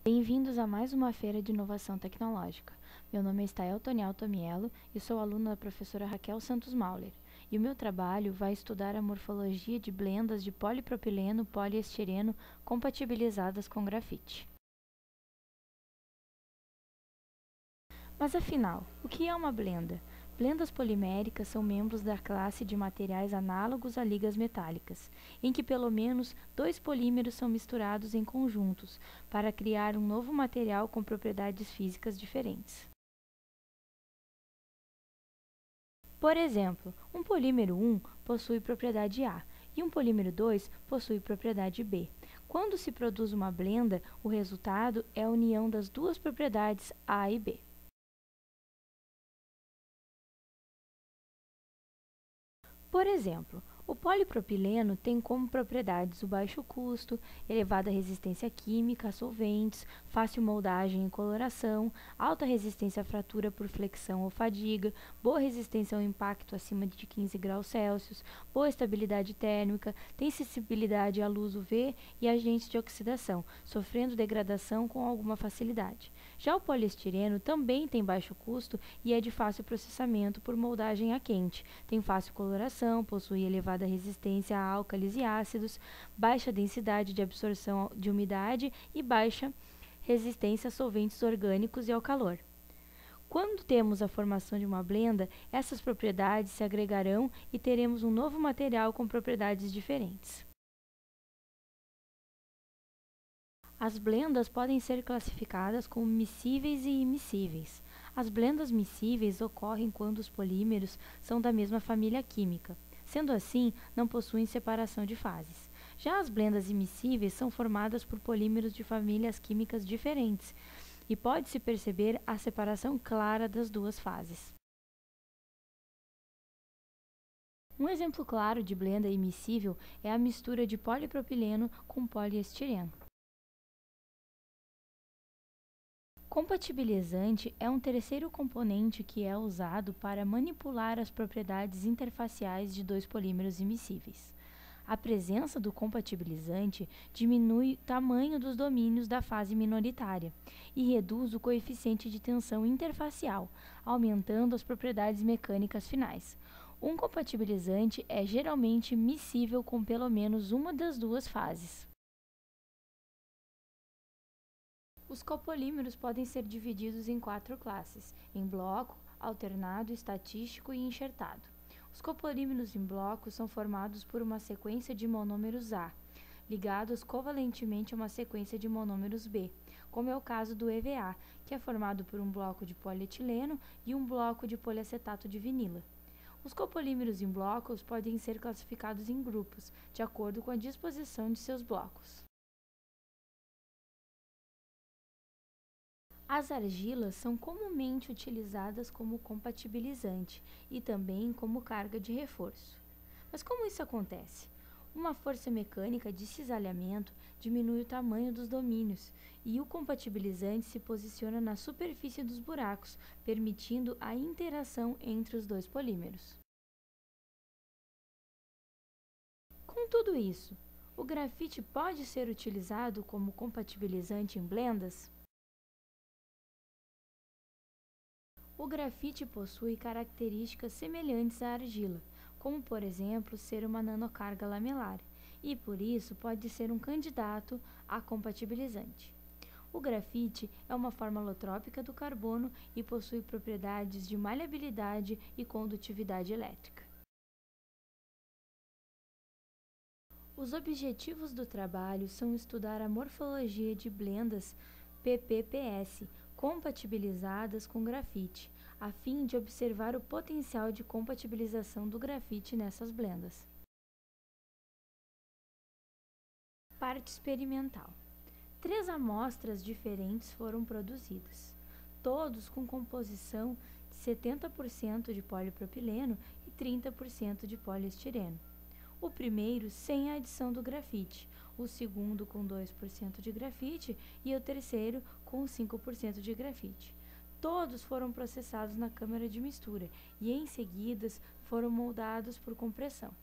Bem-vindos a mais uma feira de inovação tecnológica. Meu nome é Stael Tonial Tomiello e sou aluna da professora Raquel Santos Mauler. E o meu trabalho vai estudar a morfologia de blendas de polipropileno e poliestireno compatibilizadas com grafite. Mas afinal, o que é uma blenda? Blendas poliméricas são membros da classe de materiais análogos a ligas metálicas, em que pelo menos dois polímeros são misturados em conjuntos para criar um novo material com propriedades físicas diferentes. Por exemplo, um polímero 1 possui propriedade A e um polímero 2 possui propriedade B. Quando se produz uma blenda, o resultado é a união das duas propriedades A e B. Por exemplo, o polipropileno tem como propriedades o baixo custo, elevada resistência química a solventes, fácil moldagem e coloração, alta resistência à fratura por flexão ou fadiga, boa resistência ao impacto acima de 15 graus Celsius, boa estabilidade térmica, tem sensibilidade à luz UV e agentes de oxidação, sofrendo degradação com alguma facilidade. Já o poliestireno também tem baixo custo e é de fácil processamento por moldagem a quente, tem fácil coloração, possui elevada resistência a álcalis e ácidos, baixa densidade de absorção de umidade e baixa resistência a solventes orgânicos e ao calor. Quando temos a formação de uma blenda, essas propriedades se agregarão e teremos um novo material com propriedades diferentes. As blendas podem ser classificadas como miscíveis e immiscíveis. As blendas miscíveis ocorrem quando os polímeros são da mesma família química. Sendo assim, não possuem separação de fases. Já as blendas immiscíveis são formadas por polímeros de famílias químicas diferentes e pode-se perceber a separação clara das duas fases. Um exemplo claro de blenda immiscível é a mistura de polipropileno com poliestireno. Compatibilizante é um terceiro componente que é usado para manipular as propriedades interfaciais de dois polímeros immiscíveis. A presença do compatibilizante diminui o tamanho dos domínios da fase minoritária e reduz o coeficiente de tensão interfacial, aumentando as propriedades mecânicas finais. Um compatibilizante é geralmente miscível com pelo menos uma das duas fases. Os copolímeros podem ser divididos em 4 classes: em bloco, alternado, estatístico e enxertado. Os copolímeros em bloco são formados por uma sequência de monômeros A, ligados covalentemente a uma sequência de monômeros B, como é o caso do EVA, que é formado por um bloco de polietileno e um bloco de poliacetato de vinila. Os copolímeros em blocos podem ser classificados em grupos, de acordo com a disposição de seus blocos. As argilas são comumente utilizadas como compatibilizante e também como carga de reforço. Mas como isso acontece? Uma força mecânica de cisalhamento diminui o tamanho dos domínios e o compatibilizante se posiciona na superfície dos buracos, permitindo a interação entre os dois polímeros. Com tudo isso, o grafite pode ser utilizado como compatibilizante em blendas? O grafite possui características semelhantes à argila, como por exemplo ser uma nanocarga lamelar, e por isso pode ser um candidato a compatibilizante. O grafite é uma forma alotrópica do carbono e possui propriedades de maleabilidade e condutividade elétrica. Os objetivos do trabalho são estudar a morfologia de blendas PPPS compatibilizadas com grafite, a fim de observar o potencial de compatibilização do grafite nessas blendas. Parte experimental. 3 amostras diferentes foram produzidas, todos com composição de 70% de polipropileno e 30% de poliestireno. O primeiro sem a adição do grafite, o segundo com 2% de grafite e o terceiro com 5% de grafite. Todos foram processados na câmara de mistura e em seguida foram moldados por compressão.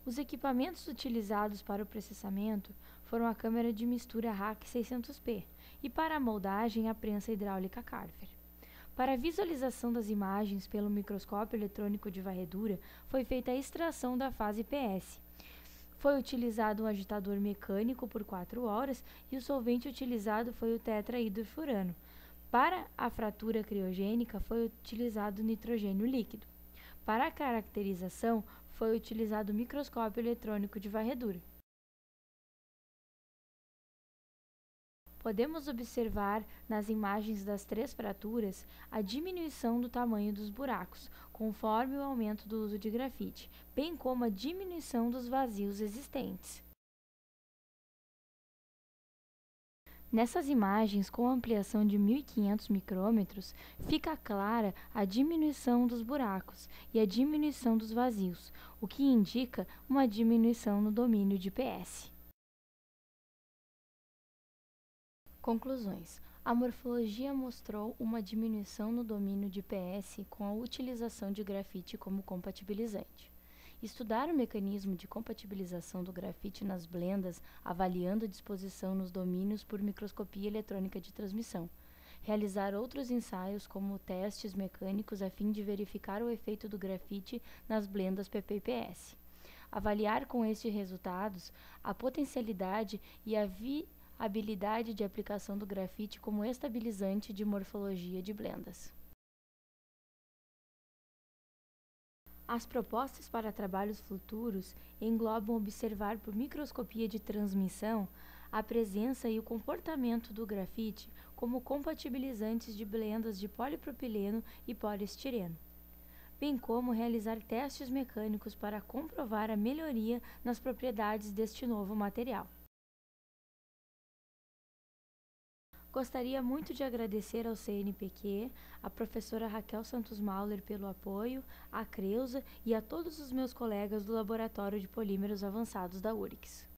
Os equipamentos utilizados para o processamento foram a câmera de mistura RAC 600P e para a moldagem a prensa hidráulica Carver. Para a visualização das imagens pelo microscópio eletrônico de varredura, foi feita a extração da fase PS. Foi utilizado um agitador mecânico por 4 horas e o solvente utilizado foi o tetrahidrofurano. Para a fratura criogênica, foi utilizado nitrogênio líquido. Para a caracterização, foi utilizado o microscópio eletrônico de varredura. Podemos observar nas imagens das 3 fraturas a diminuição do tamanho dos buracos, conforme o aumento do uso de grafite, bem como a diminuição dos vazios existentes. Nessas imagens, com ampliação de 1500 micrômetros, fica clara a diminuição dos buracos e a diminuição dos vazios, o que indica uma diminuição no domínio de PS. Conclusões. A morfologia mostrou uma diminuição no domínio de PS com a utilização de grafite como compatibilizante. Estudar o mecanismo de compatibilização do grafite nas blendas, avaliando a disposição nos domínios por microscopia eletrônica de transmissão. Realizar outros ensaios como testes mecânicos a fim de verificar o efeito do grafite nas blendas PP e PS. Avaliar com estes resultados a potencialidade e a viabilidade de aplicação do grafite como estabilizante de morfologia de blendas. As propostas para trabalhos futuros englobam observar por microscopia de transmissão a presença e o comportamento do grafite como compatibilizantes de blendas de polipropileno e poliestireno, bem como realizar testes mecânicos para comprovar a melhoria nas propriedades deste novo material. Gostaria muito de agradecer ao CNPq, à professora Raquel Santos Mauler pelo apoio, à Creuza e a todos os meus colegas do Laboratório de Polímeros Avançados da URICS.